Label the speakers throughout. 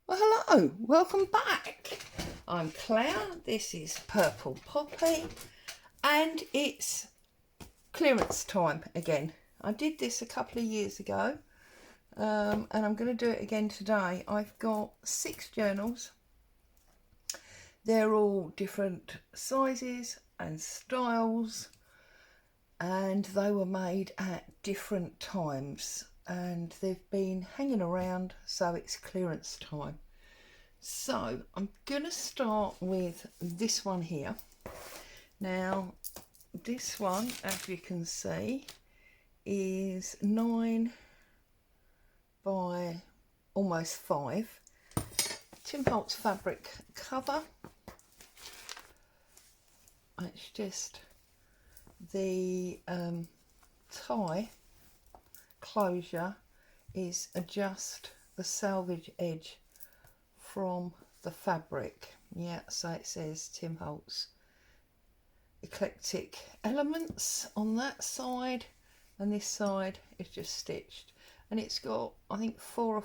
Speaker 1: Well, hello, welcome back. I'm Claire, this is Purple Poppy, and it's clearance time again. I did this a couple of years ago, and I'm going to do it again today. I've got 6 journals. They're all different sizes and styles, and they were made at different times. And they've been hanging around, so it's clearance time. So I'm gonna start with this one here. Now this one, as you can see, is 9 by almost 5. Tim Holtz fabric cover. It's just the tie closure is just the salvage edge from the fabric. Yeah, so it says Tim Holtz eclectic elements on that side, and this side is just stitched, and it's got, I think, four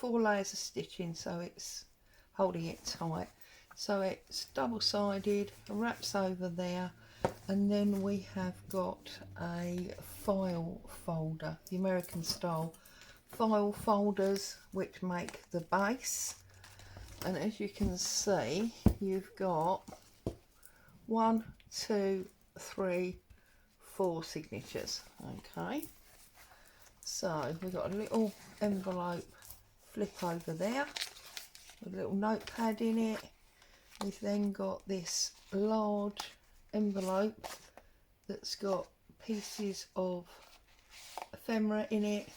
Speaker 1: layers of stitching, so it's holding it tight. So it's double-sided, wraps over there, and then we have got a file folder, the American style file folders, which make the base. And as you can see, you've got 1, 2, 3, 4 signatures. Okay, so we've got a little envelope flip over there with a little notepad in it. We've then got this large envelope that's got pieces of ephemera in it,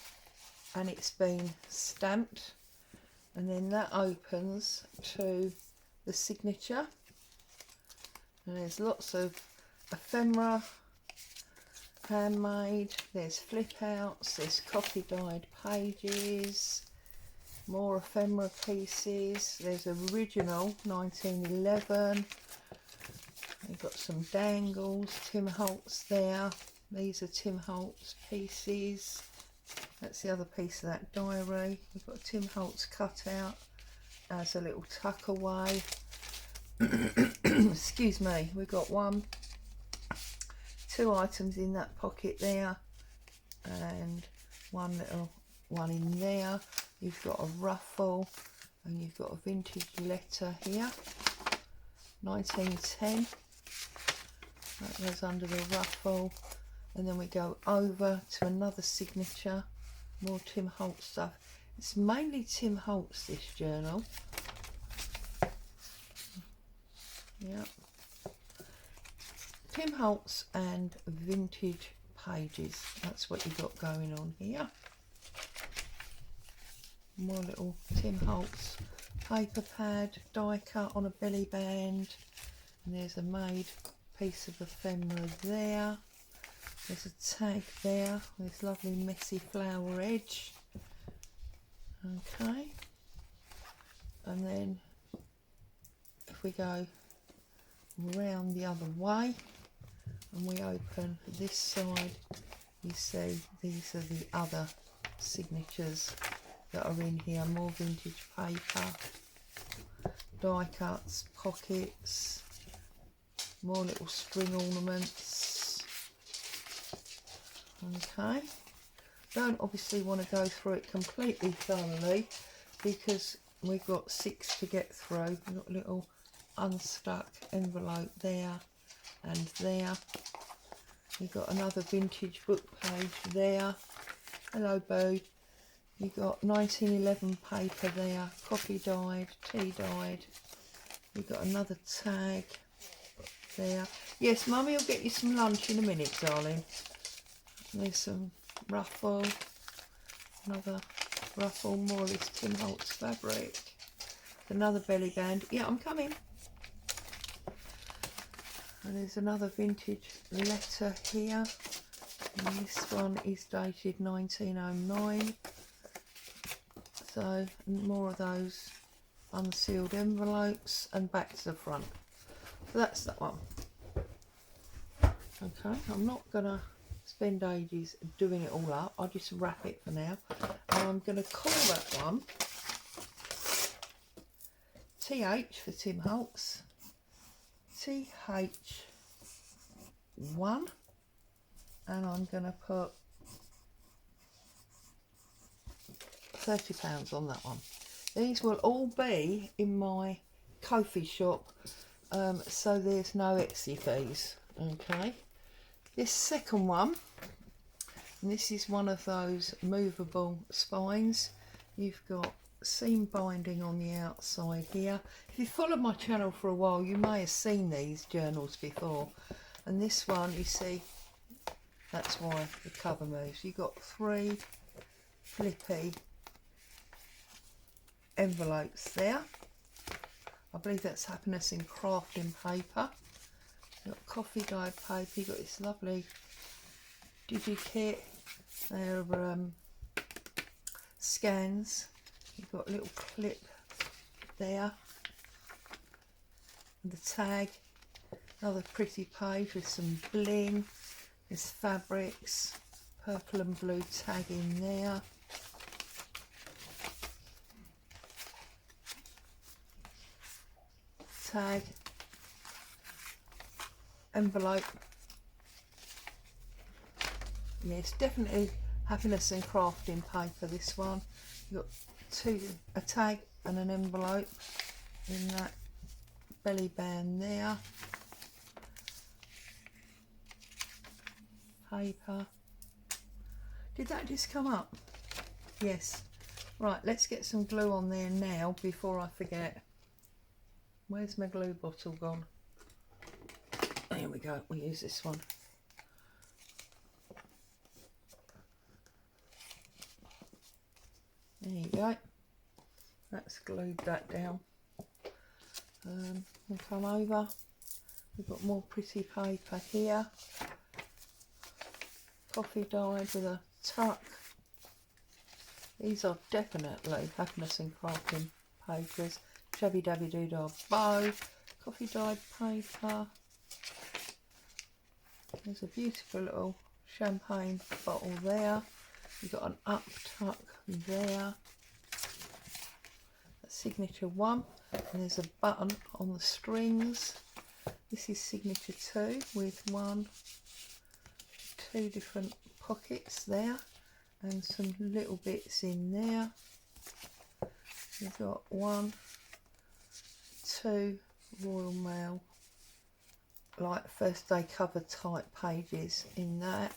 Speaker 1: and it's been stamped, and then that opens to the signature, and there's lots of ephemera, handmade, there's flip outs, there's copy dyed pages, more ephemera pieces, there's original 1911. We've got some dangles, Tim Holtz there. These are Tim Holtz pieces. That's the other piece of that diary. We've got Tim Holtz cut out as a little tuck away. Excuse me. We've got 2 items in that pocket there, and one little one in there. You've got a ruffle, and you've got a vintage letter here, 1910. That goes under the ruffle, and then we go over to another signature, more Tim Holtz stuff. It's mainly Tim Holtz, this journal. Yeah, Tim Holtz and vintage pages, that's what you've got going on here. More little Tim Holtz paper pad, die cut on a belly band, and there's a made piece of ephemera there. There's a tag there with this lovely messy flower edge. Okay, and then if we go round the other way and we open this side, you see these are the other signatures that are in here. More vintage paper, die cuts, pockets, more little string ornaments. Okay, don't obviously want to go through it completely thoroughly because we've got 6 to get through. We've got a little unstuck envelope there and there. You've got another vintage book page there. Hello, Boo. You've got 1911 paper there, copy dyed, tea dyed. You've got another tag there. Yes, Mummy will get you some lunch in a minute, darling. There's some ruffle, another ruffle, more of this Tim Holtz fabric. Another belly band. Yeah, I'm coming. And there's another vintage letter here. And this one is dated 1909. So more of those unsealed envelopes, and back to the front. So that's that one. Okay, I'm not gonna spend ages doing it all up. I'll just wrap it for now. And I'm gonna call that one TH for Tim Holtz, TH1, and I'm going to put £30 on that one. These will all be in my Ko-fi shop, so there's no Etsy fees. Okay, this second one, and this is one of those movable spines. You've got seam binding on the outside here. If you followed my channel for a while, you may have seen these journals before. And this one, you see, that's why the cover moves. You've got 3 flippy envelopes there. I believe that's Happiness in Crafting paper. You've got coffee dyed paper. You've got this lovely DigiKit. They're scans. You've got a little clip there. And the tag. Another pretty page with some bling. There's fabrics. Purple and blue tag in there. Tag. Envelope. Yeah, it's definitely Happiness and Crafting paper, this one. You've got a tag and an envelope in that belly band there. Paper. Did that just come up? Yes. Right, let's get some glue on there now before I forget. Where's my glue bottle gone? There we go, we'll use this one. There you go. That's glued that down. We'll come over. We've got more pretty paper here. Coffee dyed with a tuck. These are definitely Happiness and Crafting papers. Shabby Dabby Doodah bow. Coffee dyed paper. There's a beautiful little champagne bottle there. You've got an up tuck there. A signature 1, and there's a button on the strings. This is signature 2 with 2 different pockets there and some little bits in there. You've got 1, 2 Royal Mail, like first day cover type pages in that.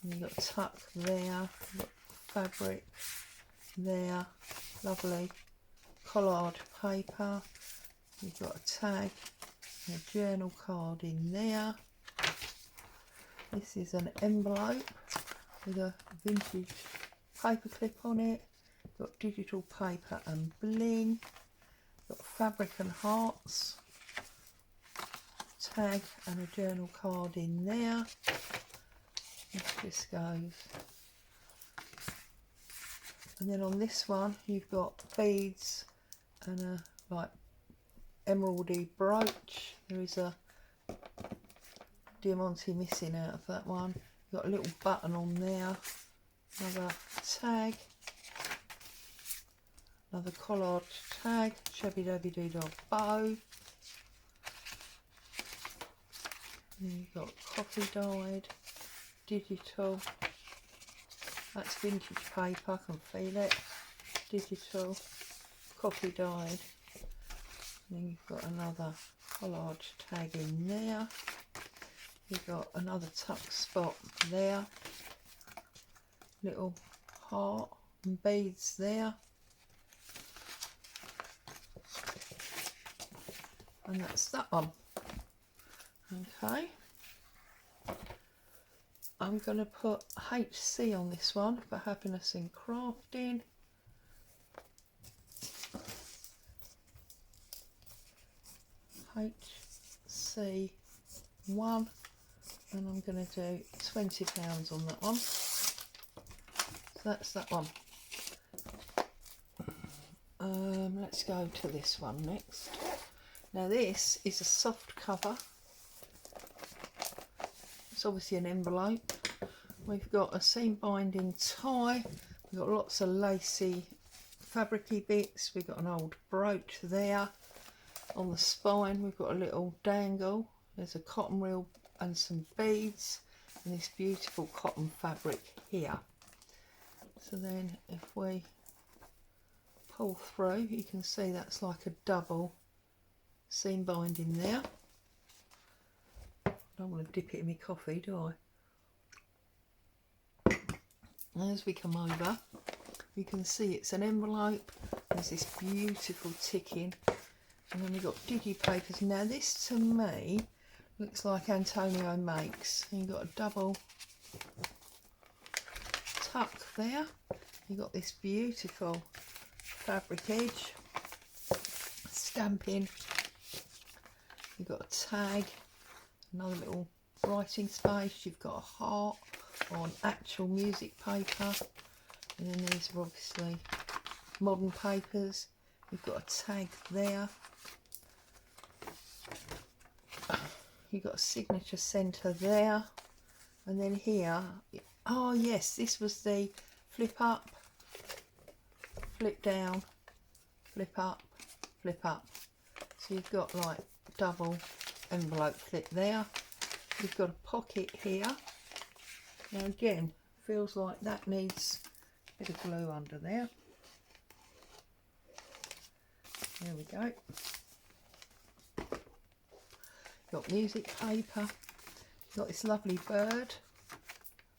Speaker 1: And you've got a tuck there, you've got fabric there, lovely collard paper. You've got a tag, a journal card in there. This is an envelope with a vintage paper clip on it. Got digital paper and bling. Got fabric and hearts. Tag and a journal card in there. This goes. And then on this one you've got beads and a like emeraldy brooch. There is a diamante missing out of that one. You've got a little button on there. Another tag. Another collard tag. Shabby Dabby Doodah bow. And then you've got coffee dyed, digital. That's vintage paper, I can feel it. Digital, coffee dyed. And then you've got another collard tag in there. You've got another tuck spot there. Little heart and beads there. And that's that one. Okay. I'm going to put HC on this one for Happiness in Crafting. HC1, and I'm going to do £20 on that one. So that's that one. Let's go to this one next. Now this is a soft cover. It's obviously an envelope. We've got a seam binding tie. We've got lots of lacy fabricy bits. We've got an old brooch there. On the spine we've got a little dangle. There's a cotton reel and some beads, and this beautiful cotton fabric here. So then if we pull through, you can see that's like a double seam binding there. I don't want to dip it in my coffee, do I? And as we come over, you can see it's an envelope. There's this beautiful ticking, and then we've got digi-papers. Now this to me looks like Antonio makes. You've got a double tuck there. You've got this beautiful fabric edge, stamping. You've got a tag, another little writing space. You've got a heart on actual music paper, and then these are obviously modern papers. You've got a tag there. You've got a signature centre there, and then here, oh yes, this was the flip up, flip down, flip up, flip up. So you've got like double envelope flip there. You've got a pocket here. Now again, feels like that needs a bit of glue under there. There we go. Got music paper. Got this lovely bird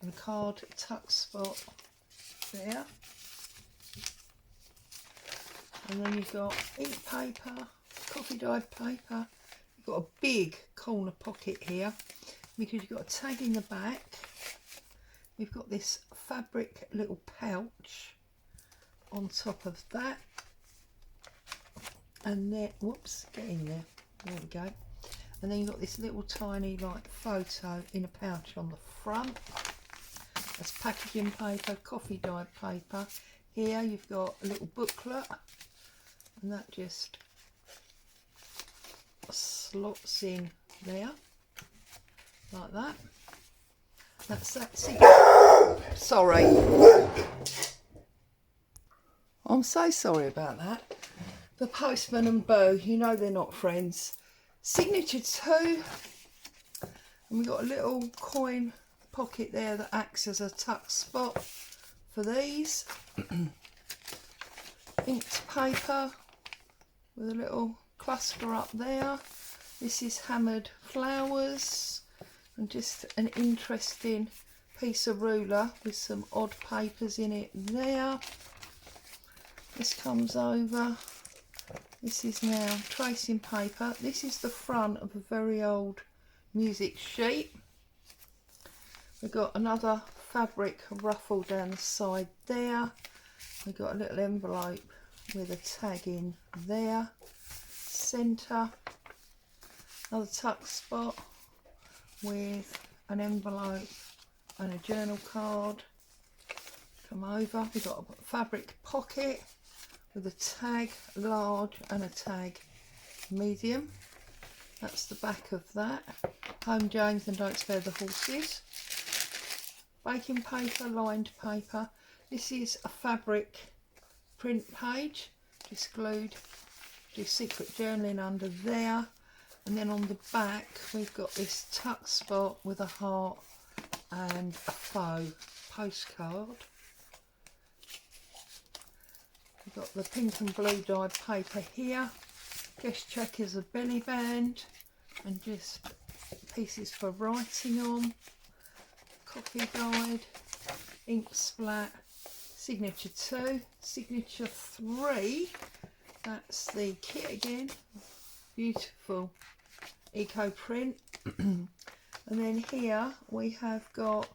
Speaker 1: and a card tuck spot there. And then you've got ink paper, coffee dyed paper. You've got a big corner pocket here because you've got a tag in the back. You've got this fabric little pouch on top of that. And then, whoops, get in there. There we go. And then you've got this little tiny like photo in a pouch on the front. That's packaging paper, coffee dyed paper. Here you've got a little booklet, and that just slots in there like that. That's that. Sorry, I'm so sorry about that. The postman and Boo, you know they're not friends. Signature 2, and we've got a little coin pocket there that acts as a tuck spot for these. Inked paper with a little cluster up there. This is hammered flowers, and just an interesting piece of ruler with some odd papers in it there. This comes over. This is now tracing paper. This is the front of a very old music sheet. We've got another fabric ruffle down the side there. We've got a little envelope with a tag in there. Centre. Another tuck spot with an envelope and a journal card. Come over. We've got a fabric pocket with a tag large and a tag medium. That's the back of that. Home James and Don't Spare the Horses. Baking paper, lined paper. This is a fabric print page, just glued. Do secret journaling under there. And then on the back we've got this tuck spot with a heart and a faux postcard. We've got the pink and blue dyed paper here. Guest check is a belly band and just pieces for writing on. Coffee dyed, ink splat, signature 2, signature 3. That's the kit again. Beautiful eco print. And then here we have got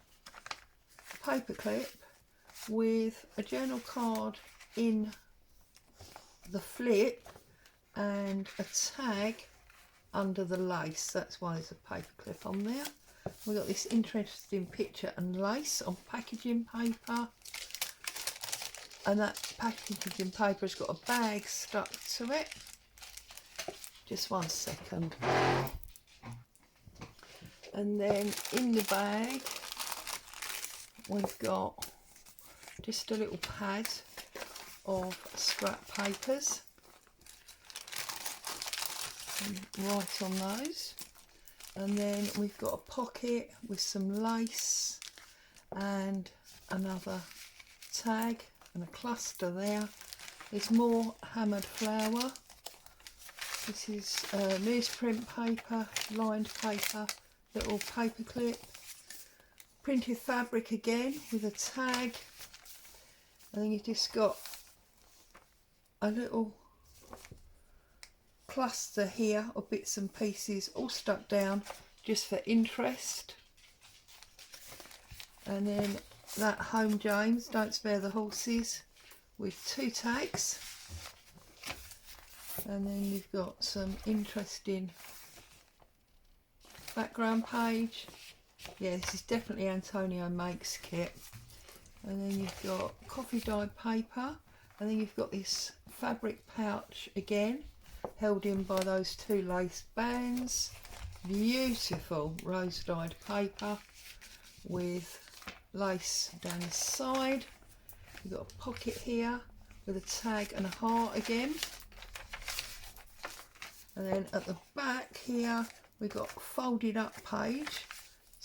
Speaker 1: a paper clip with a journal card in the flip and a tag under the lace. That's why there's a paper clip on there. We've got this interesting picture and lace on packaging paper, and that packaging paper has got a bag stuck to it. Just 1 second. And then in the bag we've got just a little pad of scrap papers and write on those. And then we've got a pocket with some lace and another tag and a cluster there. There's more hammered flower. This is newsprint paper, lined paper, little paper clip. Printed fabric again with a tag. And then you've just got a little cluster here of bits and pieces all stuck down just for interest. And then that Home James, Don't Spare the Horses, with 2 tags. And then you've got some interesting background page. Yeah, this is definitely Antonio Makes kit. And then you've got coffee dyed paper, and then you've got this fabric pouch again, held in by those 2 lace bands. Beautiful rose dyed paper with lace down the side. You've got a pocket here with a tag and a heart again. And then at the back here we've got a folded up page,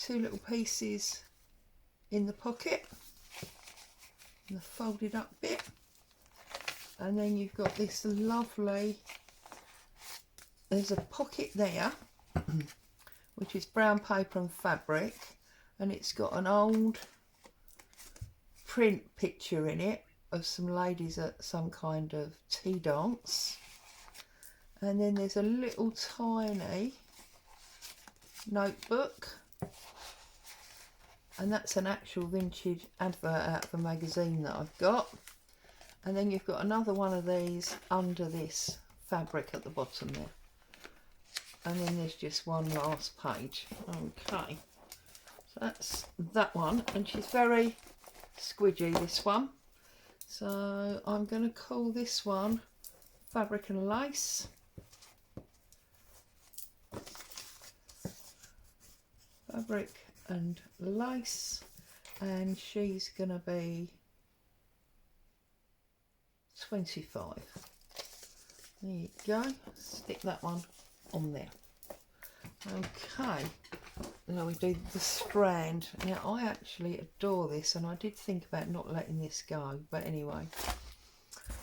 Speaker 1: 2 little pieces in the pocket, and the folded up bit. And then you've got this lovely, there's a pocket there which is brown paper and fabric, and it's got an old print picture in it of some ladies at some kind of tea dance. And then there's a little tiny notebook, and that's an actual vintage advert out of a magazine that I've got. And then you've got another one of these under this fabric at the bottom there. And then there's just one last page. Okay, so that's that one, and she's very squidgy, this one. So I'm going to call this one Fabric and Lace. Fabric and Lace, and she's going to be 25. There you go, stick that one on there. Okay, now we do the Strand. Now I actually adore this, and I did think about not letting this go, but anyway.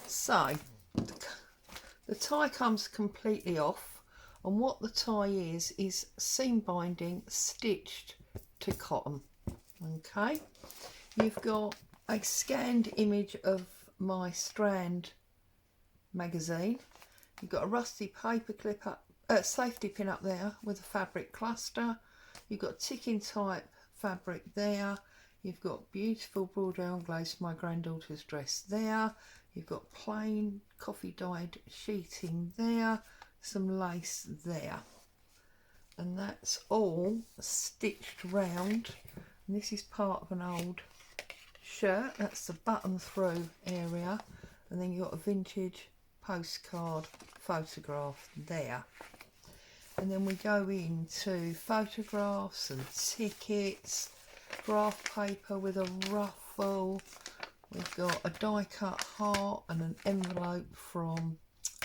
Speaker 1: So the tie comes completely off, and what the tie is seam binding stitched to cotton. Okay, you've got a scanned image of my Strand magazine. You've got a rusty paper clip up, safety pin up there with a fabric cluster. You've got ticking type fabric there. You've got beautiful broad anglaise for my granddaughter's dress there. You've got plain coffee dyed sheeting there, some lace there, and that's all stitched round. And this is part of an old shirt, that's the button through area, and then you've got a vintage postcard photograph there. And then we go into photographs and tickets, graph paper with a ruffle. We've got a die cut heart and an envelope from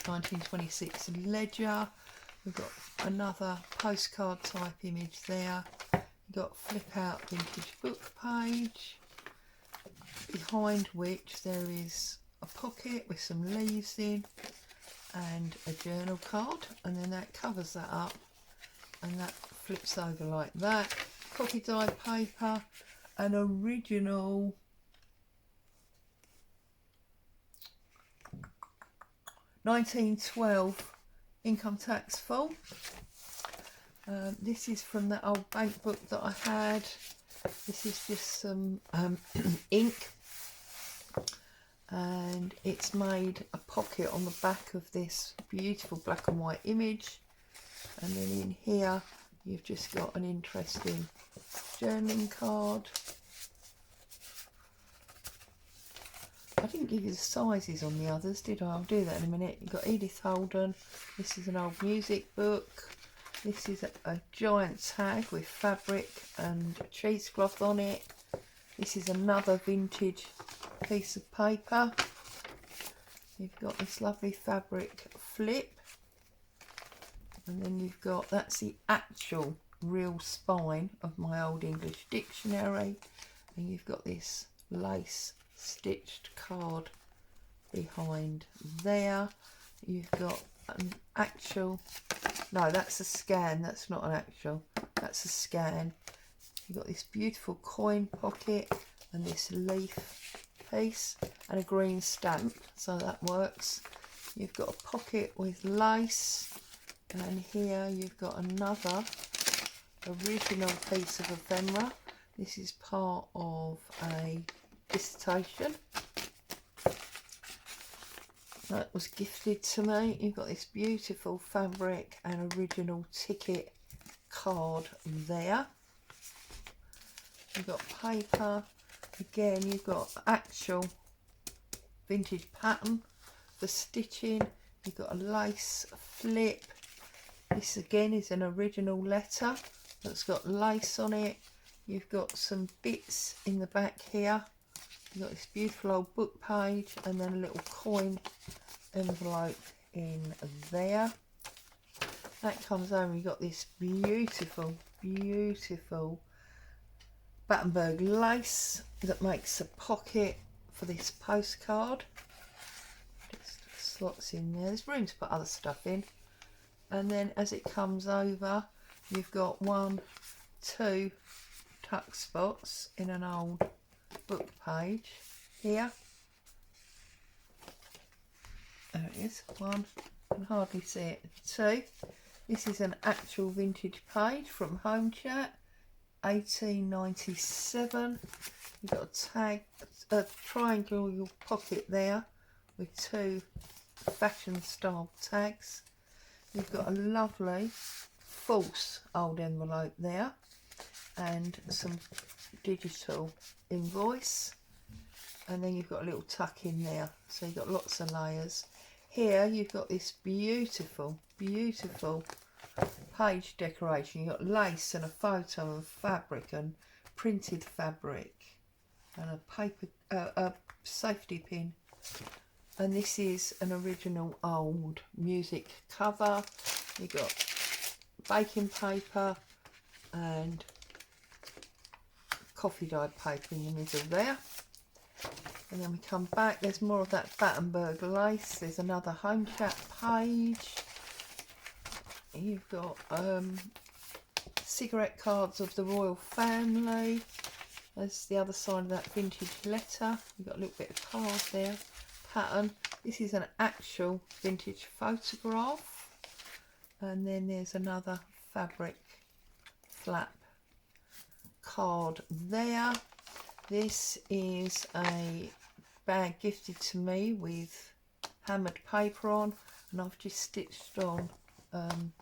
Speaker 1: 1926 ledger. We've got another postcard type image there. You've got flip out vintage book page, behind which there is a pocket with some leaves in and a journal card, and then that covers that up and that flips over like that. Coffee dyed paper, an original (1912) income tax full. This is from that old bank book that I had. This is just some ink, and it's made a pocket on the back of this beautiful black and white image. And then in here you've just got an interesting journaling card. I didn't give you the sizes on the others, did I? I'll do that in a minute. You've got Edith Holden. This is an old music book. This is a giant tag with fabric and cheesecloth on it. This is another vintage piece of paper. You've got this lovely fabric flip, and then you've got, that's the actual real spine of my Old English dictionary, and you've got this lace stitched card behind there. You've got an actual, no, that's a scan, that's not an actual, that's a scan. You've got this beautiful coin pocket and this leaf piece and a green stamp, so that works. You've got a pocket with lace, and here you've got another original piece of ephemera. This is part of a dissertation that was gifted to me. You've got this beautiful fabric and original ticket card there. You've got paper. Again, you've got actual vintage pattern for stitching. You've got a lace flip. This again is an original letter that's got lace on it. You've got some bits in the back here. You've got this beautiful old book page, and then a little coin envelope in there. That comes over, you've got this beautiful, beautiful Battenberg lace that makes a pocket for this postcard. Just slots in there. There's room to put other stuff in. And then as it comes over, you've got 1, 2 tuck spots in an old book page here. There it is. 1, I can hardly see it. 2. This is an actual vintage page from Home Chat, 1897. You've got a tag, a triangular pocket there with 2 fashion style tags. You've got a lovely false old envelope there and some digital invoice, and then you've got a little tuck in there, so you've got lots of layers. Here you've got this beautiful, beautiful page decoration. You've got lace and a photo of fabric and printed fabric and a paper, a safety pin. And this is an original old music cover. You've got baking paper and coffee dyed paper in the middle there. And then we come back, there's more of that Battenberg lace. There's another Home Chat page. You've got cigarette cards of the royal family. There's the other side of that vintage letter. You've got a little bit of card there. Pattern. This is an actual vintage photograph, and then there's another fabric flap card there. This is a bag gifted to me with hammered paper on, and I've just stitched on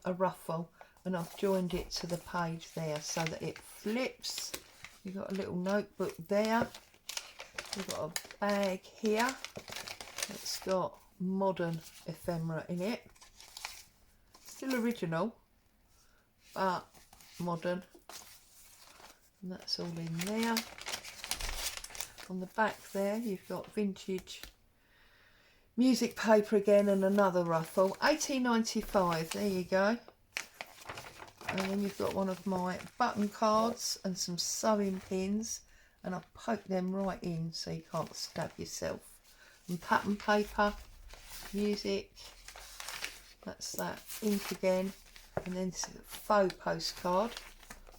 Speaker 1: a ruffle, and I've joined it to the page there so that it flips. You've got a little notebook there. You've got a bag here. It's got modern ephemera in it. Still original, but modern. And that's all in there. On the back there, you've got vintage music paper again and another ruffle. 1895, there you go. And then you've got one of my button cards and some sewing pins, and I've poked them right in so you can't stab yourself. And pattern paper, music, that's that, ink again, and then faux postcard,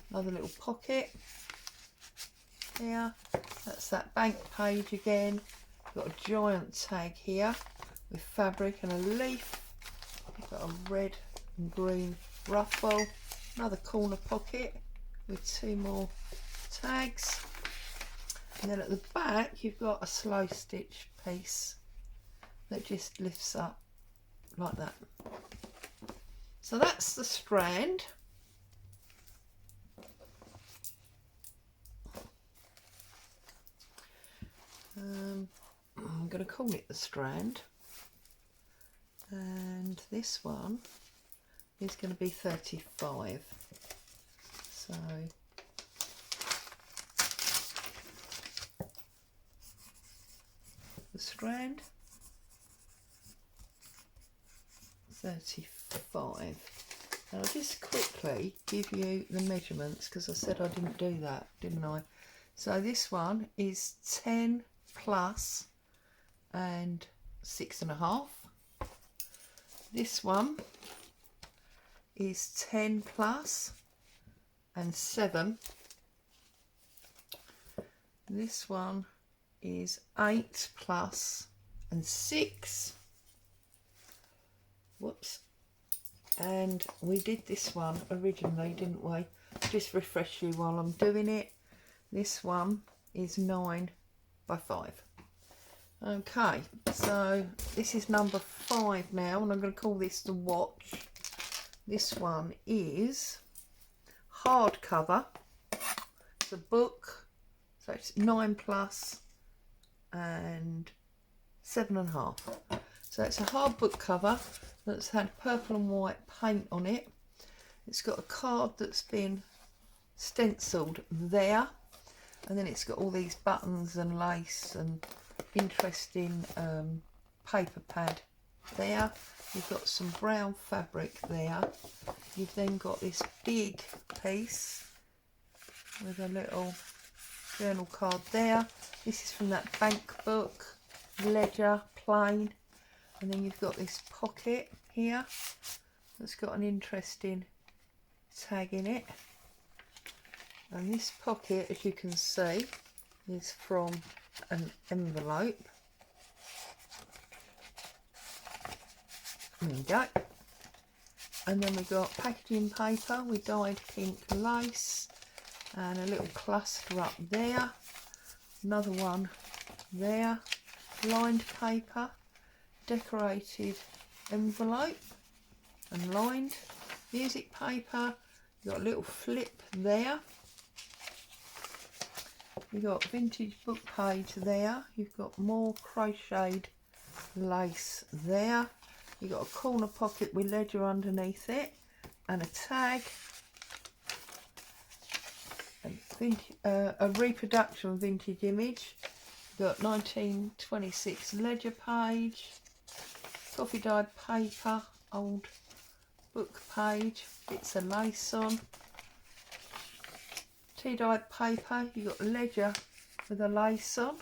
Speaker 1: another little pocket here, that's that bank page again. Got a giant tag here with fabric and a leaf. You've got a red and green ruffle, another corner pocket with 2 more tags. And then at the back you've got a slow stitch piece that just lifts up like that. So that's the strand. I'm going to call it the strand, and this one is going to be 35. So the strand, 35. And I'll just quickly give you the measurements because I said I didn't do that, didn't I? So this one is 10 plus and 6.5. This one is 10 plus and 7. This one is 8 plus and 6. Whoops. And we did this one originally, didn't we? Just refresh you while I'm doing it. This one is 9 by 5. Okay, so this is number 5 now, and I'm going to call this the watch. This one is hardcover. It's a book, so it's 9 plus and 7.5. So it's a hard book cover that's had purple and white paint on it. It's got a card that's been stenciled there, and then it's got all these buttons and lace and interesting paper pad there. You've got some brown fabric there. You've then got this big piece with a little journal card there. This is from that bank book, ledger, plain. And then you've got this pocket here that's got an interesting tag in it. And this pocket, as you can see, is from an envelope. There you go. And then we've got packaging paper with dyed pink lace and a little cluster up there. Another one there. Lined paper, decorated envelope and lined. Music paper, you've got a little flip there. You've got vintage book page there. You've got more crocheted lace there. You've got a corner pocket with ledger underneath it and a tag. And a reproduction vintage image. You've got 1926 ledger page. Coffee dyed paper, old book page, bits of lace on. Tea dyed paper, you've got ledger with a lace on,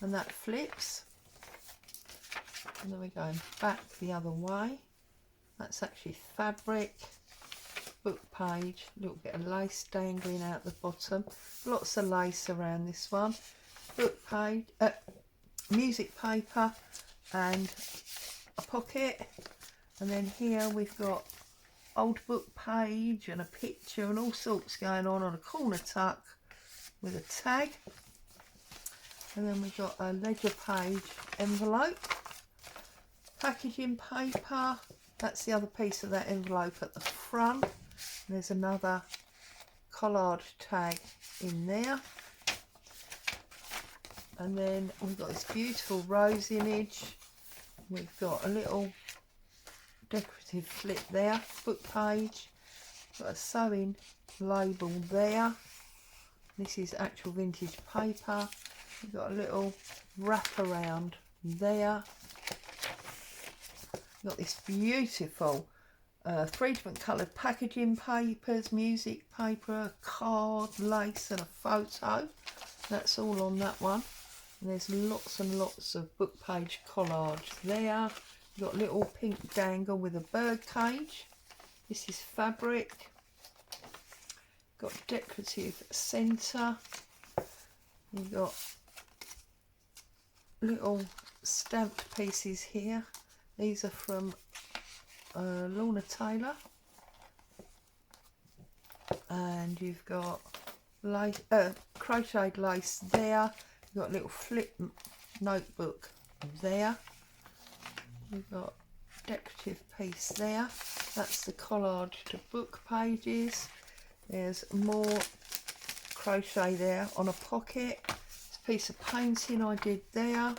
Speaker 1: and that flips. And then we're going back the other way. That's actually fabric, book page, a little bit of lace dangling out the bottom. Lots of lace around this one. Book page, music paper, and a pocket. And then here we've got old book page and a picture and all sorts going on a corner tuck with a tag. And then we've got a ledger page envelope, packaging paper, that's the other piece of that envelope at the front. And there's another collard tag in there. And then we've got this beautiful rose image. We've got a little decorative flip there, book page, got a sewing label there. This is actual vintage paper. We've got a little wraparound there. We've got this beautiful 3 different coloured packaging papers, music paper, a card, lace and a photo. That's all on that one. And there's lots and lots of book page collages there. You've got a little pink dangle with a bird cage. This is fabric. Got decorative centre. You've got little stamped pieces here. These are from Lorna Taylor. And you've got lace, crocheted lace there. You've got a little flip notebook there. You've got decorative piece there. That's the collage to book pages. There's more crochet there on a pocket. This piece of painting I did there.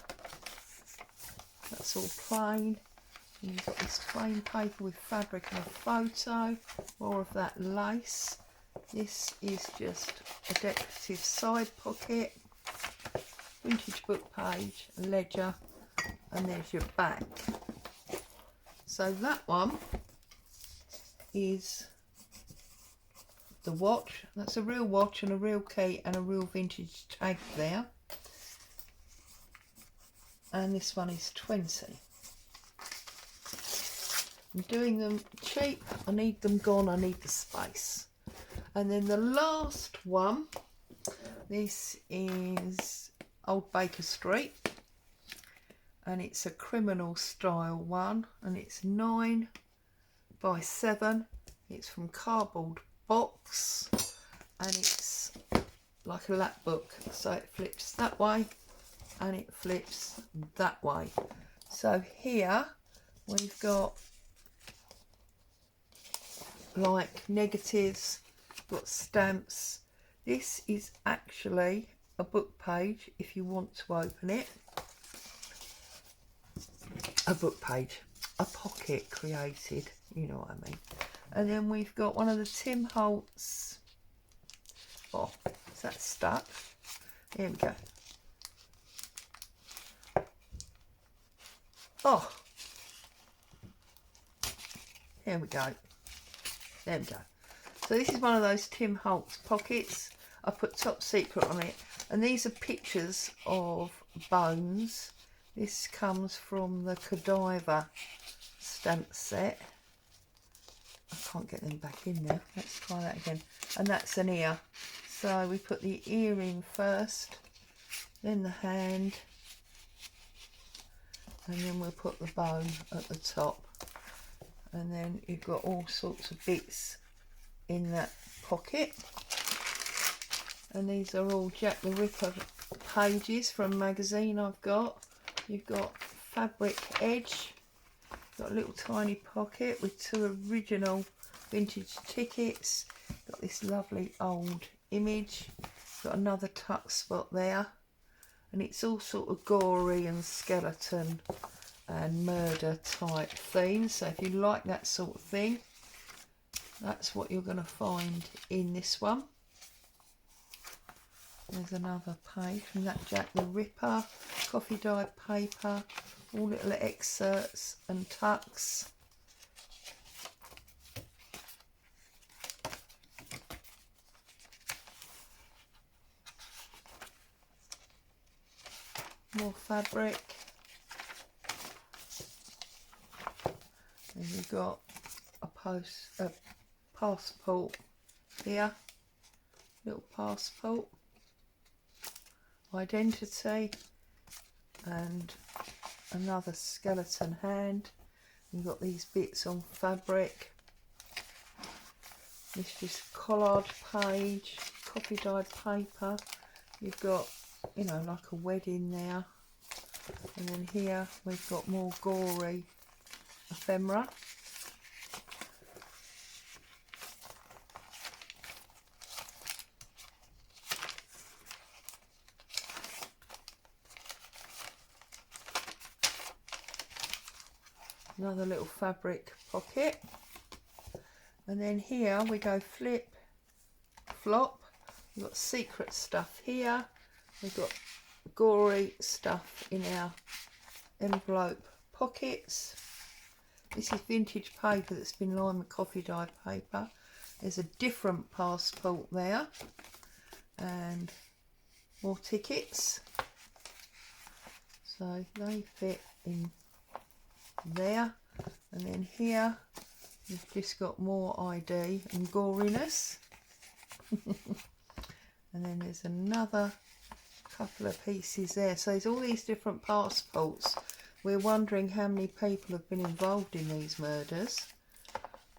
Speaker 1: That's all plain. And you've got this plain paper with fabric and a photo. More of that lace. This is just a decorative side pocket. Vintage book page, ledger, and there's your back. So that one is the watch. That's a real watch and a real key and a real vintage tag there. And this one is 20. I'm doing them cheap. I need them gone. I need the space. And then the last one, this is Old Baker Street, and it's a criminal style one, and it's 9 by 7. It's from cardboard box, and it's like a lap book, so it flips that way and it flips that way. So here we've got like negatives, got stamps. This is actually a book page if you want to open it. A book page, a pocket created, you know what I mean. And then we've got one of the Tim Holtz. Oh, is that stuck? Here we go. Oh, here we go. There we go. So this is one of those Tim Holtz pockets. I put Top Secret on it, and these are pictures of bones. This comes from the Cadaver stamp set. I can't get them back in there. Let's try that again. And that's an ear. So we put the ear in first, then the hand, and then we'll put the bone at the top. And then you've got all sorts of bits in that pocket. And these are all Jack the Ripper pages from a magazine I've got. You've got fabric edge. Got a little tiny pocket with 2 original vintage tickets. Got this lovely old image. Got another tuck spot there. And it's all sort of gory and skeleton and murder type themes. So if you like that sort of thing, that's what you're going to find in this one. There's another page from that Jack the Ripper, coffee dyed paper, all little excerpts and tucks. More fabric. And you've got a passport here, little passport, identity, and another skeleton hand. You've got these bits on fabric. This just collard page, coffee dyed paper. You've got, you know, like a wedding there. And then here we've got more gory ephemera. Another little fabric pocket. And then here we go flip, flop. We've got secret stuff here. We've got gory stuff in our envelope pockets. This is vintage paper that's been lined with coffee dyed paper. There's a different passport there. And more tickets. So they fit in there. And then here you've just got more ID and goriness. And then there's another couple of pieces there. So there's all these different passports. We're wondering how many people have been involved in these murders.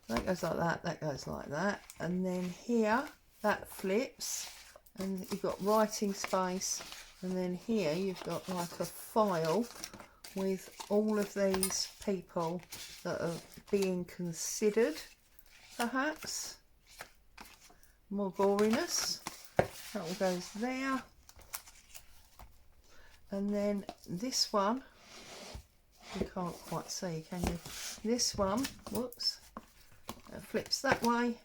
Speaker 1: That goes like that, that goes like that. And then here, that flips. And you've got writing space. And then here you've got like a file with all of these people that are being considered, perhaps. More goriness. That all goes there. And then this one, you can't quite see, can you? This one, whoops, flips that way,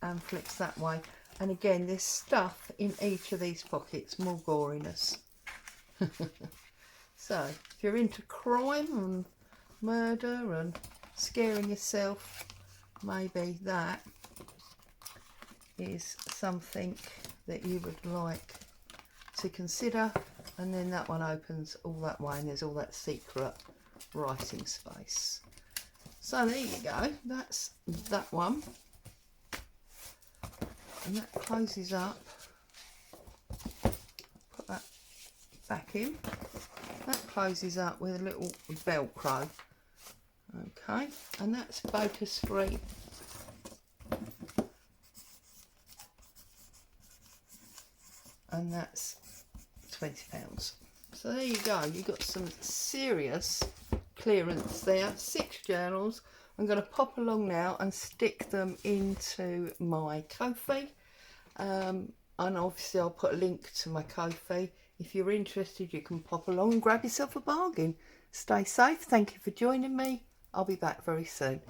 Speaker 1: and flips that way. And again, there's stuff in each of these pockets, more goriness. So, if you're into crime and murder and scaring yourself, maybe that is something that you would like to consider. And then that one opens all that way and there's all that secret writing space. So there you go, that's that one. And that closes up. Put that back in. That closes up with a little Velcro. Okay, and that's Baker St. And that's £20. So there you go, you've got some serious clearance there. 6 journals. I'm going to pop along now and stick them into my Ko-fi. And obviously I'll put a link to my Ko-fi. If you're interested, you can pop along and grab yourself a bargain. Stay safe. Thank you for joining me. I'll be back very soon.